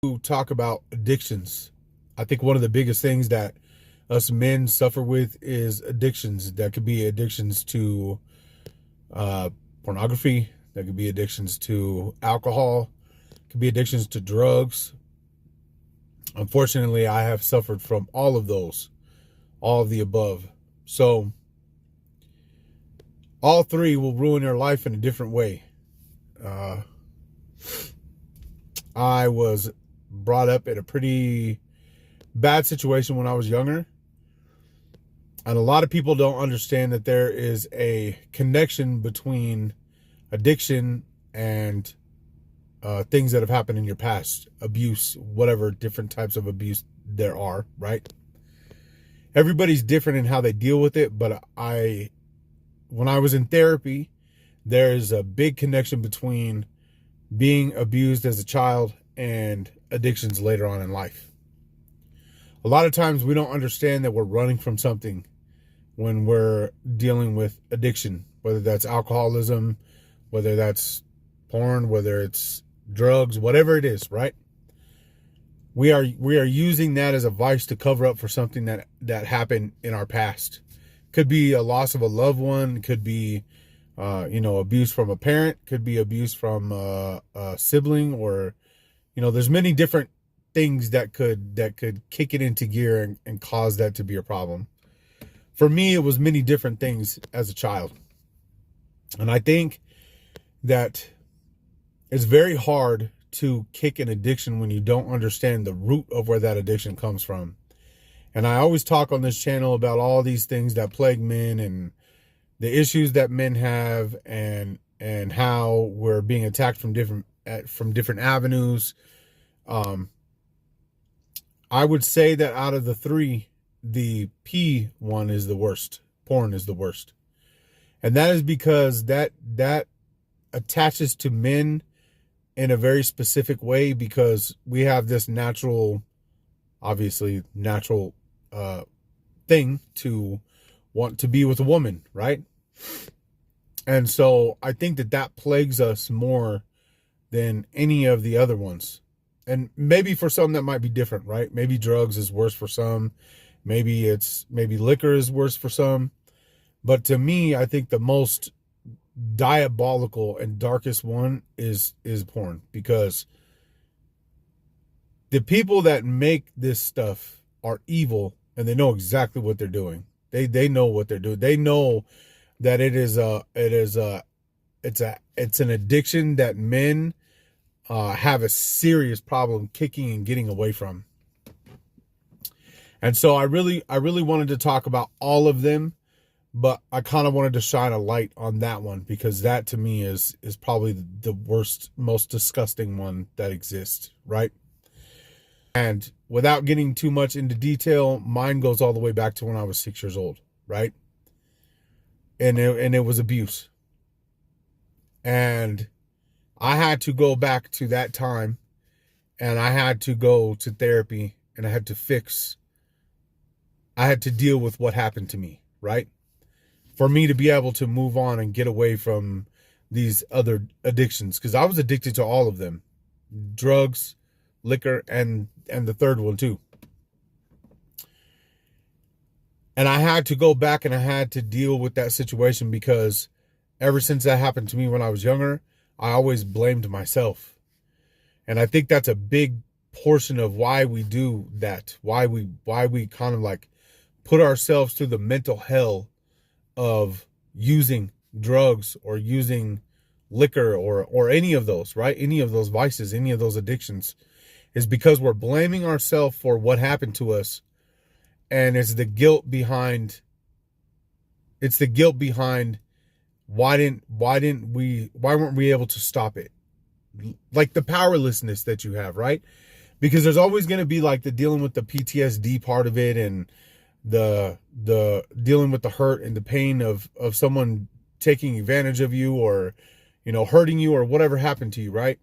to talk about addictions. I think one of the biggest things that us men suffer with is addictions. That could be addictions to pornography. That could be addictions to alcohol. Could be addictions to drugs. Unfortunately, I have suffered from all of those, all of the above. So all three will ruin your life in a different way. I was brought up in a pretty bad situation when I was younger. And a lot of people don't understand that there is a connection between addiction and things that have happened in your past, abuse, whatever different types of abuse there are, right? Everybody's different in how they deal with it, but when I was in therapy, there's a big connection between being abused as a child and addictions later on in life. A lot of times we don't understand that we're running from something when we're dealing with addiction, whether that's alcoholism, whether that's porn, whether it's drugs, whatever it is, right? We are using that as a vice to cover up for something that happened in our past. Could be a loss of a loved one, could be abuse from a parent, could be abuse from a sibling, or there's many different things that could kick it into gear and cause that to be a problem. For me, it was many different things as a child. And I think that it's very hard to kick an addiction when you don't understand the root of where that addiction comes from. And I always talk on this channel about all these things that plague men and the issues that men have and how we're being attacked from different avenues. I would say that out of the three, the P one is the worst. Porn is the worst. And that is because that attaches to men in a very specific way, because we have this natural thing to want to be with a woman, right? And so I think that plagues us more than any of the other ones. And maybe for some that might be different, right? Maybe drugs is worse for some. Maybe liquor is worse for some. But to me, I think the most diabolical and darkest one is porn, because the people that make this stuff are evil and they know exactly what they're doing. They know what they're doing. They know that it's an addiction that men have a serious problem kicking and getting away from. And so I really wanted to talk about all of them, but I kind of wanted to shine a light on that one, because that to me is probably the worst, most disgusting one that exists, right? And without getting too much into detail, mine goes all the way back to when I was 6 years old, right? And it was abuse. And I had to go back to that time, and I had to go to therapy, and I had to deal with what happened to me, right? For me to be able to move on and get away from these other addictions, because I was addicted to all of them: drugs, liquor, and the third one too. And I had to go back and I had to deal with that situation, because ever since that happened to me when I was younger, I always blamed myself. And I think that's a big portion of why we do that, why we kind of like put ourselves through the mental hell of using drugs or using liquor or any of those, right? Any of those vices, any of those addictions, is because we're blaming ourselves for what happened to us. And it's the guilt behind why weren't we able to stop it? Like the powerlessness that you have, right? Because there's always going to be like the dealing with the PTSD part of it, and the dealing with the hurt and the pain of someone taking advantage of you, or hurting you, or whatever happened to you, right?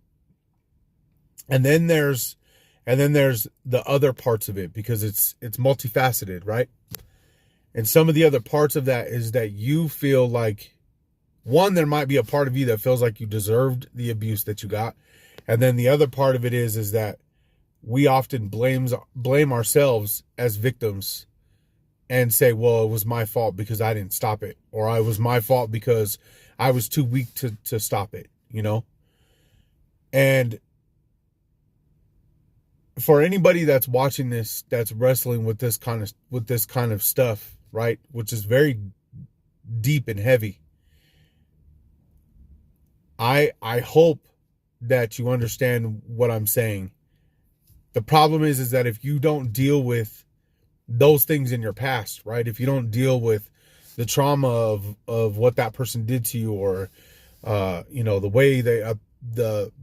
And then there's the other parts of it, because it's multifaceted, right? And some of the other parts of that is that you feel like, one, there might be a part of you that feels like you deserved the abuse that you got. And then the other part of it is that we often blame ourselves as victims and say, well, it was my fault because I didn't stop it, or it was my fault because I was too weak to stop it, you know? And for anybody that's watching this, that's wrestling with this kind of stuff, right? Which is very deep and heavy. I hope that you understand what I'm saying. The problem is that if you don't deal with those things in your past, right? If you don't deal with the trauma of what that person did to you, or the way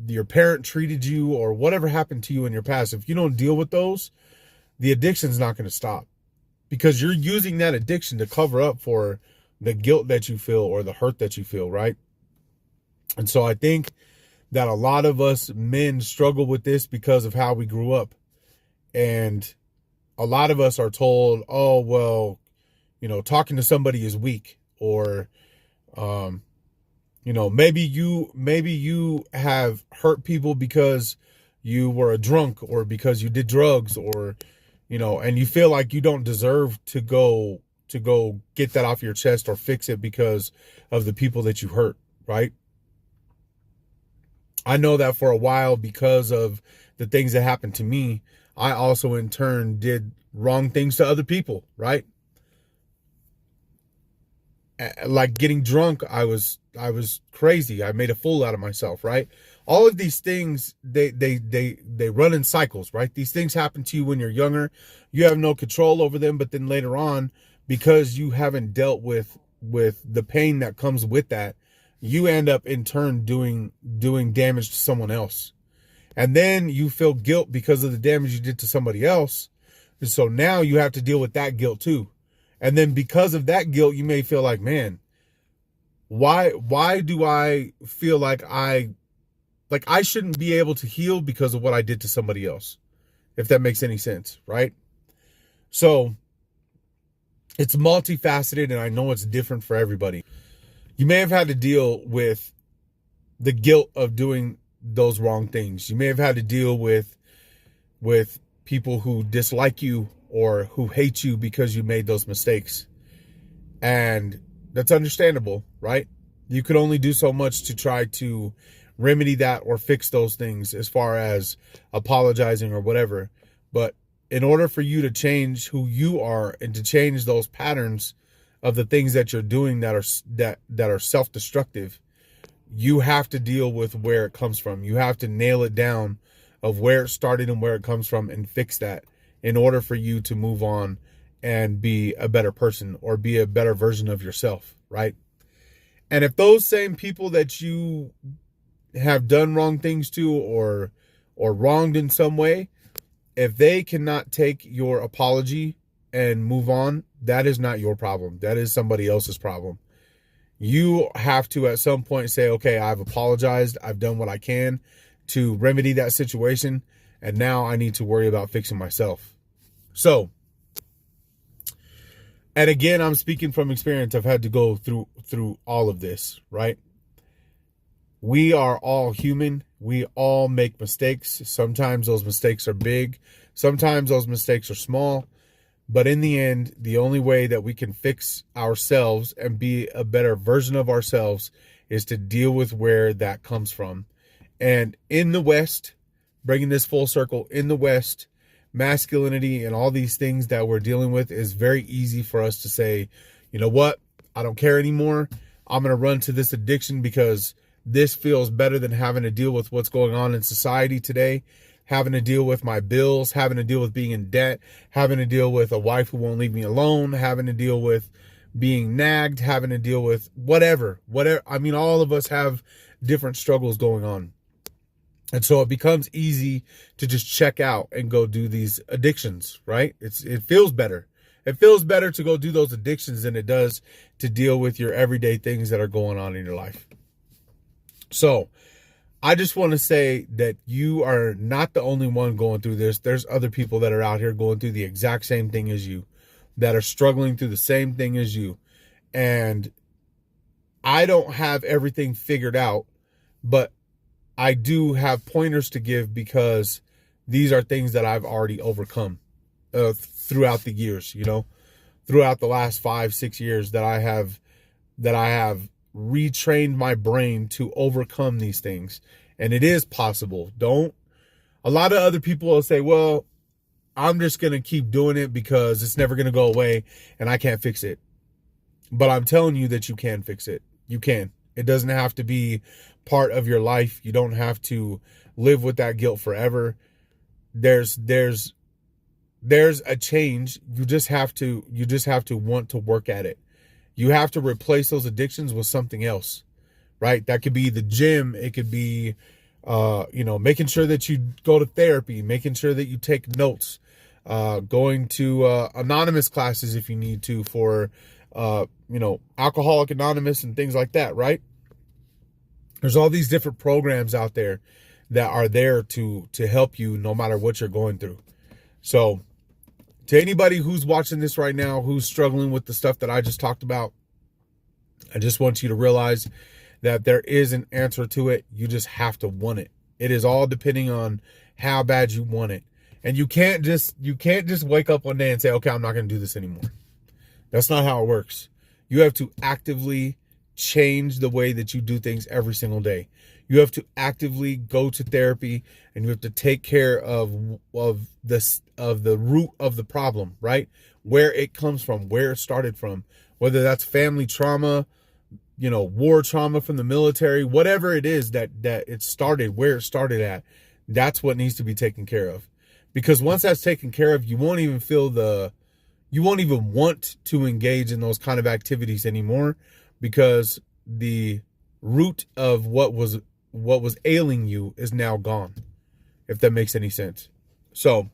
your parent treated you, or whatever happened to you in your past, if you don't deal with those, the addiction's not going to stop, because you're using that addiction to cover up for the guilt that you feel or the hurt that you feel, right? And so I think that a lot of us men struggle with this because of how we grew up. And a lot of us are told, oh, well, talking to somebody is weak, or, maybe you have hurt people because you were a drunk, or because you did drugs, or, and you feel like you don't deserve to go get that off your chest or fix it because of the people that you hurt, right? I know that for a while, because of the things that happened to me, I also in turn did wrong things to other people, right? Like getting drunk, I was crazy. I made a fool out of myself, right? All of these things, they run in cycles, right? These things happen to you when you're younger. You have no control over them, but then later on, because you haven't dealt with the pain that comes with that, you end up in turn doing damage to someone else. And then you feel guilt because of the damage you did to somebody else. And so now you have to deal with that guilt too. And then because of that guilt, you may feel like, man, why do I feel like I shouldn't be able to heal because of what I did to somebody else? If that makes any sense, right? So it's multifaceted, and I know it's different for everybody. You may have had to deal with the guilt of doing those wrong things. You may have had to deal with people who dislike you or who hate you because you made those mistakes. And that's understandable, right? You could only do so much to try to remedy that or fix those things, as far as apologizing or whatever. But in order for you to change who you are and to change those patterns of the things that you're doing that are self-destructive, you have to deal with where it comes from. You have to nail it down of where it started and where it comes from, and fix that in order for you to move on and be a better person, or be a better version of yourself, right? And if those same people that you have done wrong things to, or wronged in some way, if they cannot take your apology and move on, that is not your problem. That is somebody else's problem. You have to at some point say, okay, I've apologized. I've done what I can to remedy that situation, and now I need to worry about fixing myself. So, and again, I'm speaking from experience. I've had to go through all of this, right? We are all human. We all make mistakes. Sometimes those mistakes are big. Sometimes those mistakes are small. But in the end, the only way that we can fix ourselves and be a better version of ourselves is to deal with where that comes from. And in the West, bringing this full circle, in the West, masculinity and all these things that we're dealing with, is very easy for us to say, you know what? I don't care anymore. I'm going to run to this addiction because this feels better than having to deal with what's going on in society today, having to deal with my bills, having to deal with being in debt, having to deal with a wife who won't leave me alone, having to deal with being nagged, having to deal with whatever. I mean, all of us have different struggles going on. And so it becomes easy to just check out and go do these addictions, right? It feels better. It feels better to go do those addictions than it does to deal with your everyday things that are going on in your life. So I just want to say that you are not the only one going through this. There's other people that are out here going through the exact same thing as you, that are struggling through the same thing as you. And I don't have everything figured out, but I do have pointers to give, because these are things that I've already overcome throughout the years, throughout the last 5-6 years that I have retrained my brain to overcome these things. And it is possible. A lot of other people will say, well, I'm just going to keep doing it because it's never going to go away and I can't fix it. But I'm telling you that you can fix it. You can. It doesn't have to be part of your life. You don't have to live with that guilt forever. There's a change. You just have to want to work at it. You have to replace those addictions with something else, right? That could be the gym. It could be, making sure that you go to therapy, making sure that you take notes, going to anonymous classes if you need to for, Alcoholic Anonymous and things like that, right? There's all these different programs out there that are there to help you no matter what you're going through. So to anybody who's watching this right now, who's struggling with the stuff that I just talked about, I just want you to realize that there is an answer to it. You just have to want it. It is all depending on how bad you want it. And you can't just wake up one day and say, okay, I'm not going to do this anymore. That's not how it works. You have to actively change the way that you do things every single day. You have to actively go to therapy, and you have to take care of the root of the problem, right? Where it comes from, where it started from, whether that's family trauma, war trauma from the military, whatever it is that it started, where it started at, that's what needs to be taken care of. Because once that's taken care of, you won't even want to engage in those kind of activities anymore, because the root of what was ailing you is now gone, if that makes any sense. So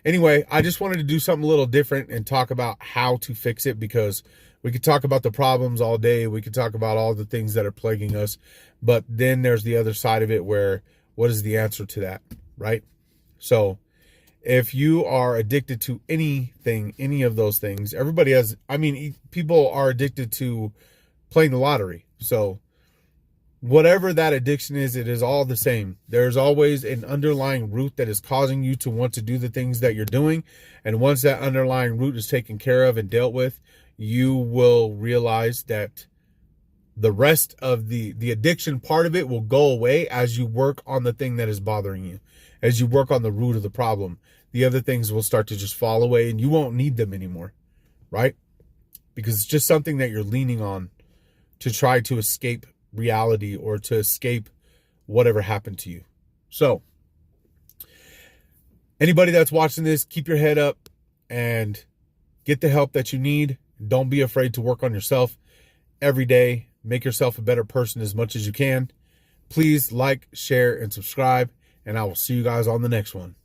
anyway, I just wanted to do something a little different and talk about how to fix it, because we could talk about the problems all day. We could talk about all the things that are plaguing us, but then there's the other side of it where what is the answer to that, right? So if you are addicted to anything, any of those things, people are addicted to playing the lottery. So whatever that addiction is, it is all the same. There's always an underlying root that is causing you to want to do the things that you're doing. And once that underlying root is taken care of and dealt with, you will realize that the rest of the addiction part of it will go away as you work on the thing that is bothering you. As you work on the root of the problem, the other things will start to just fall away and you won't need them anymore, right? Because it's just something that you're leaning on to try to escape reality or to escape whatever happened to you. So anybody that's watching this, keep your head up and get the help that you need. Don't be afraid to work on yourself every day. Make yourself a better person as much as you can. Please like, share, and subscribe, and I will see you guys on the next one.